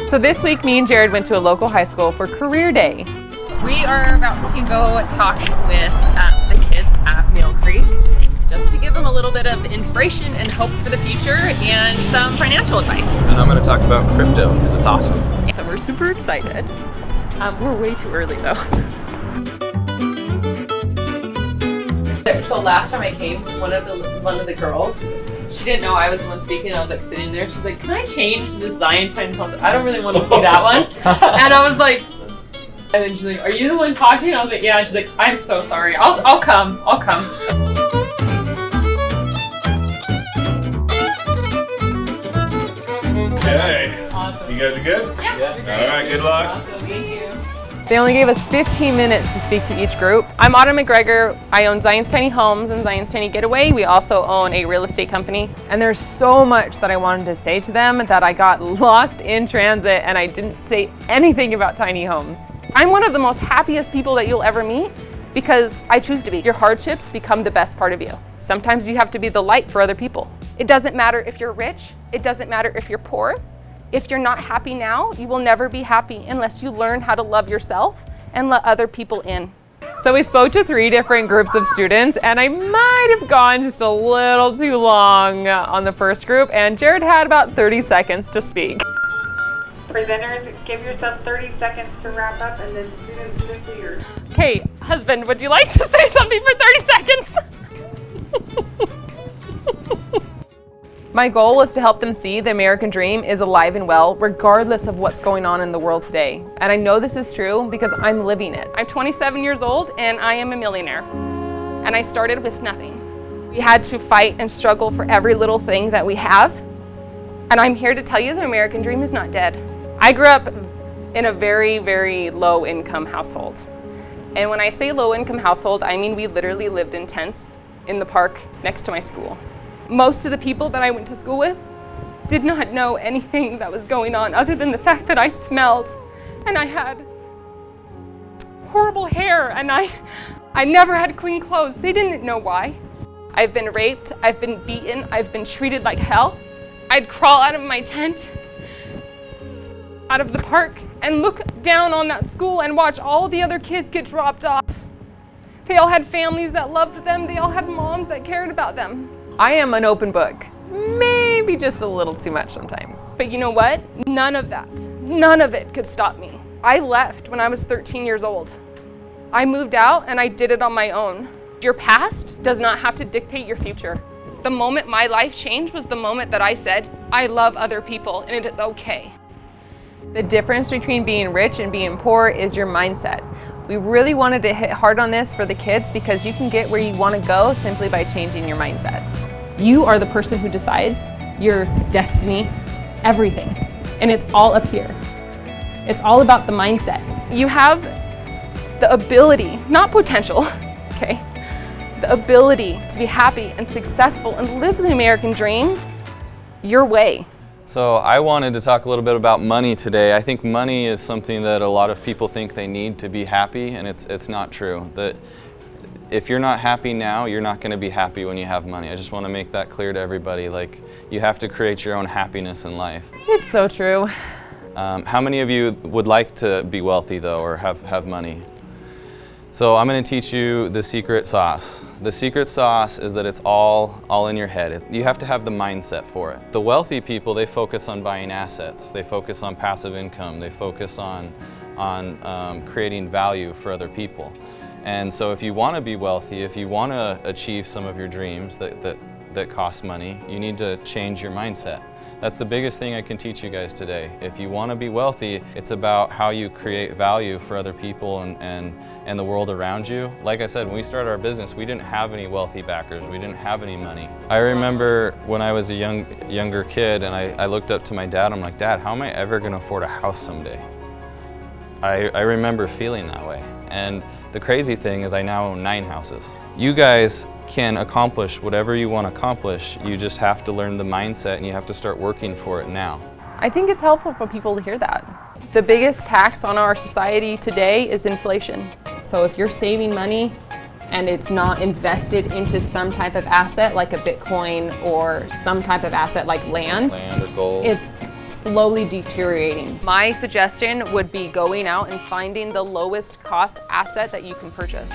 So this week, me and Jared went to a local high school for Career Day. We are about to go talk with the kids at Mill Creek just to give them a little bit of inspiration and hope for the future and some financial advice. And I'm going to talk about crypto because it's awesome. So we're super excited. We're way too early though. So last time I came, one of the girls, she didn't know I was the one speaking. I was like sitting there. She's like, "Can I change the Zion time concept? I don't really want to see that one." And I was like, and then she's like, "Are you the one talking?" I was like, "Yeah." And she's like, "I'm so sorry. I'll come. I'll come." Okay. Awesome. You guys are good? Yeah. All right, good luck. Awesome. Thank you. They only gave us 15 minutes to speak to each group. I'm Jared McGregor. I own Zion's Tiny Homes and Zion's Tiny Getaway. We also own a real estate company. And there's so much that I wanted to say to them that I got lost in transit and I didn't say anything about tiny homes. I'm one of the most happiest people that you'll ever meet because I choose to be. Your hardships become the best part of you. Sometimes you have to be the light for other people. It doesn't matter if you're rich. It doesn't matter if you're poor. If you're not happy now, you will never be happy unless you learn how to love yourself and let other people in. So we spoke to 3 different groups of students and I might have gone just a little too long on the first group and Jared had about 30 seconds to speak. Presenters, give yourself 30 seconds to wrap up and then students do the yours. Okay, husband, would you like to say something for 30 seconds? My goal was to help them see the American dream is alive and well, regardless of what's going on in the world today. And I know this is true because I'm living it. I'm 27 years old and I am a millionaire. And I started with nothing. We had to fight and struggle for every little thing that we have. And I'm here to tell you the American dream is not dead. I grew up in a very, very low income household. And when I say low income household, I mean we literally lived in tents in the park next to my school. Most of the people that I went to school with did not know anything that was going on other than the fact that I smelled and I had horrible hair and I never had clean clothes. They didn't know why. I've been raped, I've been beaten, I've been treated like hell. I'd crawl out of my tent, out of the park, and look down on that school and watch all the other kids get dropped off. They all had families that loved them, they all had moms that cared about them. I am an open book, maybe just a little too much sometimes. But you know what? None of it could stop me. I left when I was 13 years old. I moved out and I did it on my own. Your past does not have to dictate your future. The moment my life changed was the moment that I said, I love other people and it is okay. The difference between being rich and being poor is your mindset. We really wanted to hit hard on this for the kids because you can get where you want to go simply by changing your mindset. You are the person who decides your destiny, everything. And it's all up here. It's all about the mindset. You have the ability, not potential, okay? The ability to be happy and successful and live the American dream your way. So I wanted to talk a little bit about money today. I think money is something that a lot of people think they need to be happy, and it's not true. That if you're not happy now, you're not going to be happy when you have money. I just want to make that clear to everybody. Like, you have to create your own happiness in life. It's so true. How many of you would like to be wealthy though, or have money? So I'm going to teach you the secret sauce. The secret sauce is that it's all in your head. You have to have the mindset for it. The wealthy people, they focus on buying assets. They focus on passive income. They focus on creating value for other people. And so if you want to be wealthy, if you want to achieve some of your dreams that cost money, you need to change your mindset. That's the biggest thing I can teach you guys today. If you want to be wealthy, it's about how you create value for other people and the world around you. Like I said, when we started our business, we didn't have any wealthy backers. We didn't have any money. I remember when I was a younger kid and I looked up to my dad, I'm like, Dad, how am I ever going to afford a house someday? I remember feeling that way. And the crazy thing is I now own 9 houses. You guys can accomplish whatever you want to accomplish. You just have to learn the mindset and you have to start working for it now. I think it's helpful for people to hear that. The biggest tax on our society today is inflation. So if you're saving money and it's not invested into some type of asset like a Bitcoin or some type of asset like land Land or gold. slowly deteriorating. My suggestion would be going out and finding the lowest cost asset that you can purchase,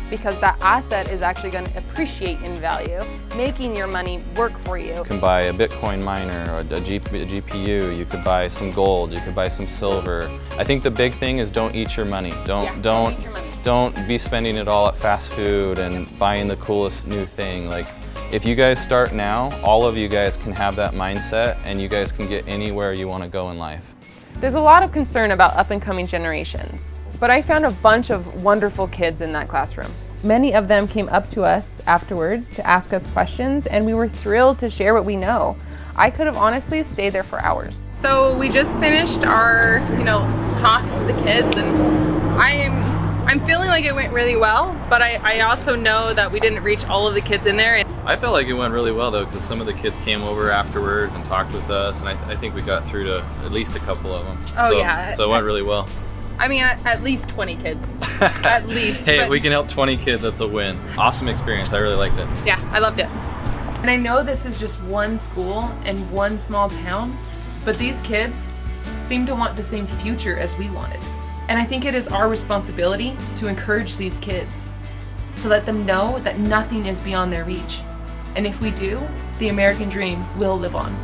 because that asset is actually going to appreciate in value, making your money work for you. You can buy a Bitcoin miner or a GPU, you could buy some gold, you could buy some silver. I think the big thing is don't eat your money. Don't be spending it all at fast food and buying the coolest new thing. Like, if you guys start now, all of you guys can have that mindset and you guys can get anywhere you want to go in life. There's a lot of concern about up and coming generations, but I found a bunch of wonderful kids in that classroom. Many of them came up to us afterwards to ask us questions, and we were thrilled to share what we know. I could have honestly stayed there for hours. So we just finished our, talks with the kids, and I'm feeling like it went really well, but I also know that we didn't reach all of the kids in there. I felt like it went really well though, because some of the kids came over afterwards and talked with us, and I think we got through to at least a couple of them. So it went really well. I mean, at least 20 kids. At least. Hey, if we can help 20 kids, that's a win. Awesome experience. I really liked it. Yeah, I loved it. And I know this is just one school and one small town, but these kids seem to want the same future as we wanted. And I think it is our responsibility to encourage these kids, to let them know that nothing is beyond their reach. And if we do, the American dream will live on.